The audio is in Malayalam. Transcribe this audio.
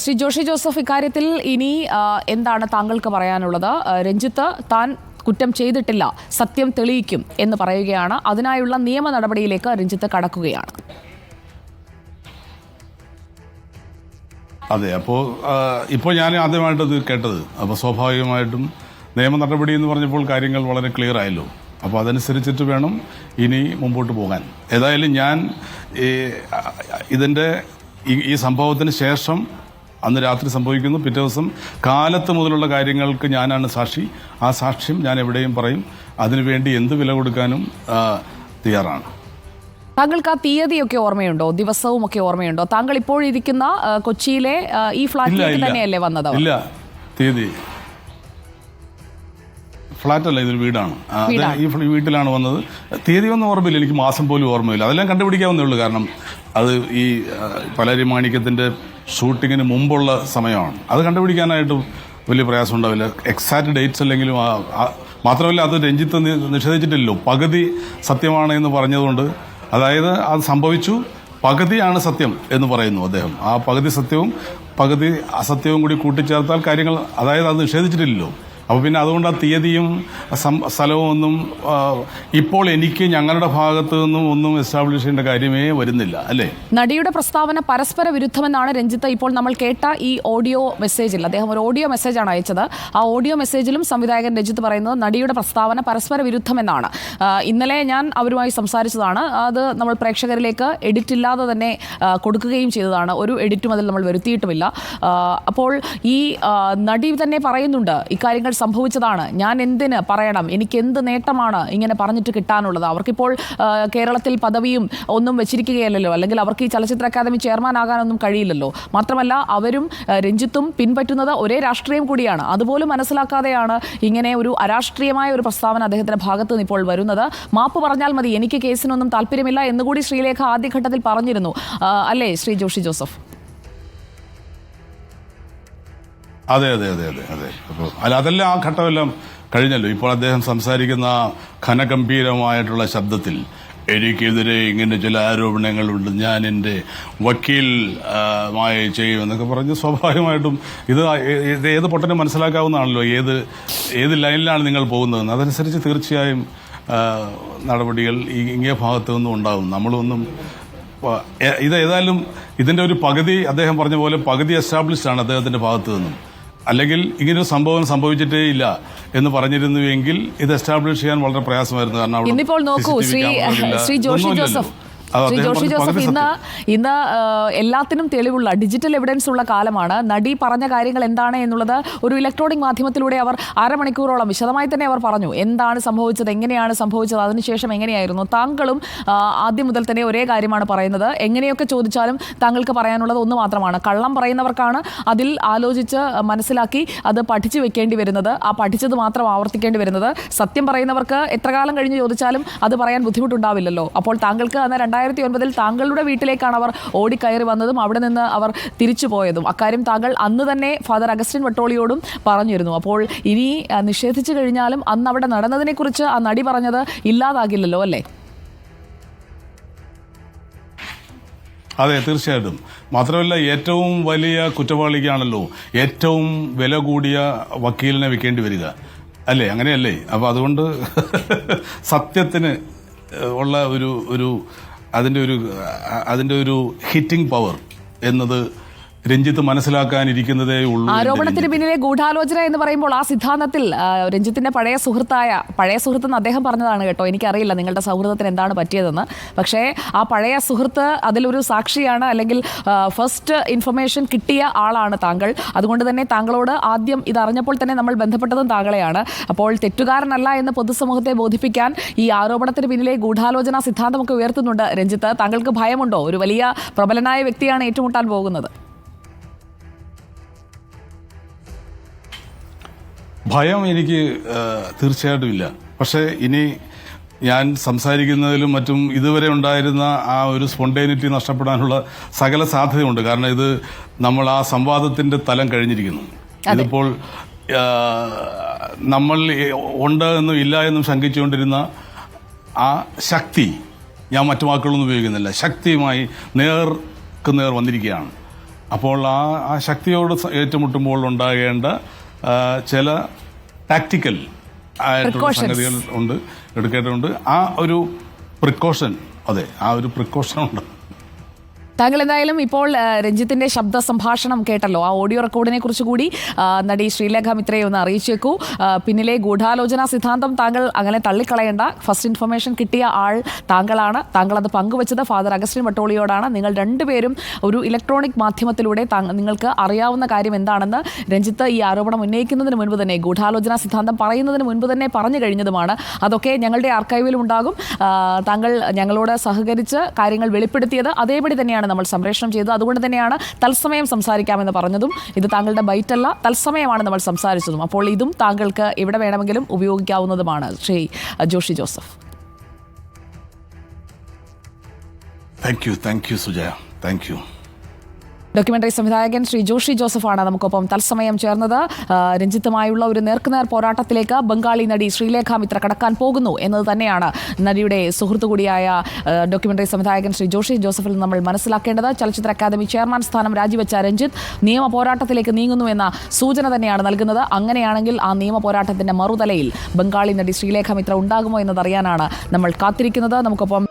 ശ്രീ ജോഷി ജോസഫ്, ഇക്കാര്യത്തിൽ ഇനി എന്താണ് താങ്കൾക്ക് പറയാനുള്ളത്? രഞ്ജിത്ത് താൻ കുറ്റം ചെയ്തിട്ടില്ല, സത്യം തെളിയിക്കും എന്ന് പറയുകയാണ്. അതിനായുള്ള നിയമ നടപടിയിലേക്ക് രഞ്ജിത്ത് കടക്കുകയാണ്. അതെ, ഇപ്പോൾ ഞാൻ ആദ്യമായിട്ടത് കേട്ടത്. അപ്പോൾ സ്വാഭാവികമായിട്ടും നിയമ നടപടി എന്ന് പറഞ്ഞപ്പോൾ കാര്യങ്ങൾ വളരെ ക്ലിയർ ആയല്ലോ. അപ്പോൾ അതനുസരിച്ചിട്ട് വേണം ഇനി മുമ്പോട്ട് പോകാൻ. ഏതായാലും ഞാൻ ഇതിൻ്റെ ഈ സംഭവത്തിന് ശേഷം അന്ന് രാത്രി സംഭവിക്കുന്നു, പിറ്റേ ദിവസം കാലത്ത് മുതലുള്ള കാര്യങ്ങൾക്ക് ഞാനാണ് സാക്ഷി. ആ സാക്ഷ്യം ഞാൻ എവിടെയും പറയും. അതിനുവേണ്ടി എന്ത് വില കൊടുക്കാനും തയ്യാറാണ്. താങ്കൾക്ക് ആ തീയതിയൊക്കെ ഓർമ്മയുണ്ടോ? ദിവസവും ഒക്കെ ഓർമ്മയുണ്ടോ? താങ്കൾ ഇപ്പോഴിരിക്കുന്ന കൊച്ചിയിലെ ഈ ഫ്ലാറ്റിലേക്ക് തന്നെയല്ലേ വന്നത്? ഇല്ല, തീയതി ഫ്ലാറ്റല്ല, ഇതൊരു വീടാണ്. ഈ വീട്ടിലാണ് വന്നത്. തീയതി ഒന്നും ഓർമ്മയില്ല, എനിക്ക് മാസം പോലും ഓർമ്മയില്ല. അതെല്ലാം കണ്ടുപിടിക്കാവുന്നേ ഉള്ളൂ. കാരണം അത് ഈ പലരി മാണിക്യത്തിൻ്റെ ഷൂട്ടിങ്ങിന് മുമ്പുള്ള സമയമാണ്. അത് കണ്ടുപിടിക്കാനായിട്ട് വലിയ പ്രയാസം ഉണ്ടാവില്ല. എക്സാക്ട് ഡേറ്റ്സ് അല്ലെങ്കിലും മാത്രമല്ല അത് രഞ്ജിത്ത് നിഷേധിച്ചിട്ടില്ലല്ലോ. പകുതി സത്യമാണ് എന്ന് പറഞ്ഞതുകൊണ്ട്, അതായത് അത് സംഭവിച്ചു, പകുതിയാണ് സത്യം എന്ന് പറയുന്നു അദ്ദേഹം. ആ പകുതി സത്യവും പകുതി അസത്യവും കൂടി കൂട്ടിച്ചേർത്താൽ കാര്യങ്ങൾ, അതായത് അത് നിഷേധിച്ചിട്ടില്ലല്ലോ. അപ്പോൾ പിന്നെ അതുകൊണ്ട് ആ തീയതിയും സ്ഥലവും ഒന്നും ഇപ്പോൾ എനിക്ക് ഞങ്ങളുടെ ഭാഗത്തു നിന്നും ഒന്നും എസ്റ്റാബ്ലിഷ് ചെയ്യേണ്ട കാര്യമേ വരുന്നില്ല, അല്ലേ? നടിയുടെ പ്രസ്താവന പരസ്പര വിരുദ്ധമെന്നാണ് രഞ്ജിത്ത് ഇപ്പോൾ നമ്മൾ കേട്ട ഈ ഓഡിയോ മെസ്സേജിൽ. അദ്ദേഹം ഒരു ഓഡിയോ മെസ്സേജാണ് അയച്ചത്. ആ ഓഡിയോ മെസ്സേജിലും സംവിധായകൻ രഞ്ജിത്ത് പറയുന്നത് നടിയുടെ പ്രസ്താവന പരസ്പര വിരുദ്ധമെന്നാണ്. ഇന്നലെ ഞാൻ അവരുമായി സംസാരിച്ചതാണ്. അത് നമ്മൾ പ്രേക്ഷകരിലേക്ക് എഡിറ്റ് ഇല്ലാതെ തന്നെ കൊടുക്കുകയും ചെയ്തതാണ്. ഒരു എഡിറ്റും അതിൽ നമ്മൾ വരുത്തിയിട്ടുമില്ല. അപ്പോൾ ഈ നടി തന്നെ പറയുന്നുണ്ട്, ഇക്കാര്യങ്ങൾ സംഭവിച്ചതാണ്, ഞാൻ എന്തിന് പറയണം, എനിക്ക് എന്ത് നേട്ടമാണ് ഇങ്ങനെ പറഞ്ഞിട്ട് കിട്ടാനുള്ളത്? അവർക്കിപ്പോൾ കേരളത്തിൽ പദവിയും ഒന്നും വെച്ചിരിക്കുകയല്ലോ, അല്ലെങ്കിൽ അവർക്ക് ഈ ചലച്ചിത്ര അക്കാദമി ചെയർമാൻ ആകാനൊന്നും കഴിയില്ലല്ലോ. മാത്രമല്ല അവരും രഞ്ജിത്തും പിൻപറ്റുന്നത് ഒരേ രാഷ്ട്രീയം കൂടിയാണ്. അതുപോലും മനസ്സിലാക്കാതെയാണ് ഇങ്ങനെ ഒരു അരാഷ്ട്രീയമായ ഒരു പ്രസ്താവന അദ്ദേഹത്തിന്റെ ഭാഗത്ത് നിന്ന് ഇപ്പോൾ വരുന്നത്. മാപ്പ് പറഞ്ഞാൽ മതി, എനിക്ക് കേസിനൊന്നും താല്പര്യമില്ല എന്നുകൂടി ശ്രീലേഖ ആദ്യഘട്ടത്തിൽ പറഞ്ഞിരുന്നു, അല്ലേ ശ്രീ ജോഷി ജോസഫ്? അതെ അതെ അതെ അതെ അതെ അപ്പോൾ അതെല്ലാം ആ ഘട്ടമെല്ലാം കഴിഞ്ഞല്ലോ. ഇപ്പോൾ അദ്ദേഹം സംസാരിക്കുന്ന ഘനഗംഭീരമായിട്ടുള്ള ശബ്ദത്തിൽ എനിക്കെതിരെ ഇങ്ങനെ ചില ആരോപണങ്ങളുണ്ട്, ഞാൻ എൻ്റെ വക്കീൽ ചെയ്യുമെന്നൊക്കെ പറഞ്ഞ് സ്വാഭാവികമായിട്ടും ഇത് ഏത് പൊട്ടനും മനസ്സിലാക്കാവുന്നതാണല്ലോ ഏത് ലൈനിലാണ് നിങ്ങൾ പോകുന്നതെന്ന്. അതനുസരിച്ച് തീർച്ചയായും നടപടികൾ ഇങ്ങേ ഭാഗത്തു നിന്നും ഉണ്ടാകും. നമ്മളൊന്നും ഇത് ഏതായാലും ഇതിൻ്റെ ഒരു പകുതി, അദ്ദേഹം പറഞ്ഞ പോലെ പകുതി എസ്റ്റാബ്ലിഷ്ഡ് ആണ് അദ്ദേഹത്തിൻ്റെ ഭാഗത്തു നിന്നും. അല്ലെങ്കിൽ ഇങ്ങനൊരു സംഭവം സംഭവിച്ചിട്ടേ ഇല്ല എന്ന് പറഞ്ഞിരുന്നുവെങ്കിൽ ഇത് എസ്റ്റാബ്ലിഷ് ചെയ്യാൻ വളരെ പ്രയാസമായിരുന്നു. കാരണം ഇന്നിപ്പോൾ നോക്കൂ ശ്രീ ജോഷി ജോസഫ്, ഇന്ന് എല്ലാത്തിനും തെളിവുള്ള ഡിജിറ്റൽ എവിഡൻസ് ഉള്ള കാലമാണ്. നടി പറഞ്ഞ കാര്യങ്ങൾ എന്താണ് എന്നുള്ളത് ഒരു ഇലക്ട്രോണിക് മാധ്യമത്തിലൂടെ അവർ അരമണിക്കൂറോളം വിശദമായി തന്നെ അവർ പറഞ്ഞു. എന്താണ് സംഭവിച്ചത്, എങ്ങനെയാണ് സംഭവിച്ചത്, അതിനുശേഷം എങ്ങനെയായിരുന്നു. താങ്കളും ആദ്യം മുതൽ തന്നെ ഒരേ കാര്യമാണ് പറയുന്നത്. എങ്ങനെയൊക്കെ ചോദിച്ചാലും താങ്കൾക്ക് പറയാനുള്ളത് ഒന്ന് മാത്രമാണ്, കള്ളം പറയുന്നവർക്കാണ് അതിൽ ആലോചിച്ച് മനസ്സിലാക്കി അത് പഠിച്ചു വെക്കേണ്ടി വരുന്നത്, ആ പഠിച്ചത് മാത്രം ആവർത്തിക്കേണ്ടി വരുന്നത്. സത്യം പറയുന്നവർക്ക് എത്ര കാലം കഴിഞ്ഞ് ചോദിച്ചാലും അത് പറയാൻ ബുദ്ധിമുട്ടുണ്ടാവില്ലല്ലോ. അപ്പോൾ താങ്കൾക്ക് അന്ന് 2009 താങ്കളുടെ വീട്ടിലേക്കാണ് അവർ ഓടിക്കയറി വന്നതും അവിടെ നിന്ന് അവർ തിരിച്ചു പോയതും. അക്കാര്യം താങ്കൾ അന്ന് തന്നെ ഫാദർ അഗസ്റ്റിൻ വട്ടോളിയോടും പറഞ്ഞിരുന്നു. അപ്പോൾ ഇനി നിഷേധിച്ചു കഴിഞ്ഞാലും അന്ന് അവിടെ നടന്നതിനെക്കുറിച്ച് ആ നടി പറഞ്ഞത് ഇല്ലാതാകില്ലല്ലോ, അല്ലേ? അതെ, തീർച്ചയായിട്ടും. മാത്രമല്ല ഏറ്റവും വലിയ കുറ്റവാളിക്കാണല്ലോ ഏറ്റവും വില കൂടിയ വക്കീലിനെ വെക്കേണ്ടി വരിക, അല്ലേ? അങ്ങനെയല്ലേ? അപ്പോൾ അതുകൊണ്ട് സത്യത്തിന് ഉള്ള അതിൻ്റെ ഒരു ഹിറ്റിംഗ് പവർ എന്നത് രഞ്ജിത്ത് മനസ്സിലാക്കാനിരിക്കുന്നതേ ഉള്ളൂ. ആരോപണത്തിന് പിന്നിലെ ഗൂഢാലോചന എന്ന് പറയുമ്പോൾ ആ സിദ്ധാന്തത്തിൽ രഞ്ജിത്തിന്റെ പഴയ സുഹൃത്തെന്ന് അദ്ദേഹം പറഞ്ഞതാണ് കേട്ടോ. എനിക്കറിയില്ല നിങ്ങളുടെ സൗഹൃദത്തിന് എന്താണ് പറ്റിയതെന്ന്. പക്ഷേ ആ പഴയ സുഹൃത്ത് അതിലൊരു സാക്ഷിയാണ്, അല്ലെങ്കിൽ ഫസ്റ്റ് ഇൻഫർമേഷൻ കിട്ടിയ ആളാണ് താങ്കൾ. അതുകൊണ്ട് തന്നെ താങ്കളോട് ആദ്യം ഇതറിഞ്ഞപ്പോൾ തന്നെ നമ്മൾ ബന്ധപ്പെട്ടതും താങ്കളെയാണ്. അപ്പോൾ തെറ്റുകാരനല്ല എന്ന് പൊതുസമൂഹത്തെ ബോധിപ്പിക്കാൻ ഈ ആരോപണത്തിന് പിന്നിലെ ഗൂഢാലോചന സിദ്ധാന്തമൊക്കെ ഉയർത്തുന്നുണ്ട് രഞ്ജിത്ത്. താങ്കൾക്ക് ഭയമുണ്ടോ? ഒരു വലിയ പ്രബലനായ വ്യക്തിയാണ് ഏറ്റുമുട്ടാൻ പോകുന്നത്. ഭയം എനിക്ക് തീർച്ചയായിട്ടും ഇല്ല. പക്ഷേ ഇനി ഞാൻ സംസാരിക്കുന്നതിലും മറ്റും ഇതുവരെ ഉണ്ടായിരുന്ന ആ ഒരു സ്പോണ്ടേനിറ്റി നഷ്ടപ്പെടാനുള്ള സകല സാധ്യതയുണ്ട്. കാരണം ഇത് നമ്മൾ ആ സംവാദത്തിൻ്റെ തലം കഴിഞ്ഞിരിക്കുന്നു. ഇതിപ്പോൾ നമ്മൾ ഉണ്ട് എന്നും ഇല്ല എന്നും ശങ്കിച്ചുകൊണ്ടിരുന്ന ആ ശക്തി, ഞാൻ മറ്റു വാക്കുകളൊന്നും ഉപയോഗിക്കുന്നില്ല, ശക്തിയുമായി നേർക്ക് നേർ വന്നിരിക്കുകയാണ്. അപ്പോൾ ആ ശക്തിയോട് ഏറ്റുമുട്ടുമ്പോൾ ഉണ്ടാകേണ്ട ചില ടാക്ടിക്കൽ ആയിട്ടുള്ള സംഗതികൾ ഉണ്ട്, എടുക്കേണ്ടതുണ്ട്. ആ ഒരു പ്രിക്കോഷൻ, അതെ, ആ ഒരു പ്രിക്കോഷൻ ഉണ്ട്. താങ്കൾ എന്തായാലും ഇപ്പോൾ രഞ്ജിത്തിന്റെ ശബ്ദ സംഭാഷണം കേട്ടല്ലോ. ആ ഓഡിയോ റെക്കോർഡിനെ കുറിച്ച് കൂടി നടി ശ്രീലേഖ മിത്രയെ ഒന്ന് അറിയിച്ചേക്കൂ. പിന്നിലെ ഗൂഢാലോചന സിദ്ധാന്തം താങ്കൾ അങ്ങനെ തള്ളിക്കളയേണ്ട. ഫസ്റ്റ് ഇൻഫർമേഷൻ കിട്ടിയ ആൾ താങ്കളാണ്. താങ്കൾ അത് പങ്കുവച്ചത് ഫാദർ അഗസ്റ്റിൻ വട്ടോളിയോടാണ്. നിങ്ങൾ രണ്ടുപേരും ഒരു ഇലക്ട്രോണിക് മാധ്യമത്തിലൂടെ നിങ്ങൾക്ക് അറിയാവുന്ന കാര്യം എന്താണെന്ന് രഞ്ജിത്ത് ഈ ആരോപണം ഉന്നയിക്കുന്നതിന് മുൻപ് തന്നെ, ഗൂഢാലോചന സിദ്ധാന്തം പറയുന്നതിന് മുൻപ് തന്നെ പറഞ്ഞു കഴിഞ്ഞതുമാണ്. അതൊക്കെ ഞങ്ങളുടെ ആർക്കൈവിലും ഉണ്ടാകും. താങ്കൾ ഞങ്ങളോട് സഹകരിച്ച് കാര്യങ്ങൾ വെളിപ്പെടുത്തിയത് അതേപടി തന്നെയാണ് നമ്മൾ സംപ്രേഷണം ചെയ്തത്. അതുകൊണ്ട് തന്നെയാണ് തത്സമയം സംസാരിക്കാമെന്ന് പറഞ്ഞതും. ഇത് താങ്കളുടെ ബൈറ്റല്ല, തത്സമയമാണ് നമ്മൾ സംസാരിച്ചതും. അപ്പോൾ ഇതും താങ്കൾക്ക് എവിടെ വേണമെങ്കിലും ഉപയോഗിക്കാവുന്നതുമാണ്. Shri Joshi Joseph. Thank you Sujaya, thank you. Documentary സംവിധായകൻ ശ്രീ ജോഷി ജോസഫാണ് നമുക്കൊപ്പം തത്സമയം ചേർന്നത്. രഞ്ജിത്തുമായുള്ള ഒരു നേർക്കുനേർ പോരാട്ടത്തിലേക്ക് ബംഗാളി നടി ശ്രീലേഖ മിത്ര കടക്കാൻ പോകുന്നു എന്നത് തന്നെയാണ് നടിയുടെ സുഹൃത്തു കൂടിയായ ഡോക്യുമെന്ററി സംവിധായകൻ ശ്രീ ജോഷി ജോസഫിൽ നമ്മൾ മനസ്സിലാക്കേണ്ടത്. ചലച്ചിത്ര അക്കാദമി ചെയർമാൻ സ്ഥാനം രാജിവെച്ച രഞ്ജിത്ത് നിയമ പോരാട്ടത്തിലേക്ക് നീങ്ങുന്നു എന്ന സൂചന തന്നെയാണ് നൽകുന്നത്. അങ്ങനെയാണെങ്കിൽ ആ നിയമ പോരാട്ടത്തിന്റെ മറുതലയിൽ ബംഗാളി നടി ശ്രീലേഖ മിത്ര ഉണ്ടാകുമോ എന്നതറിയാനാണ് നമ്മൾ കാത്തിരിക്കുന്നത്. നമുക്കൊപ്പം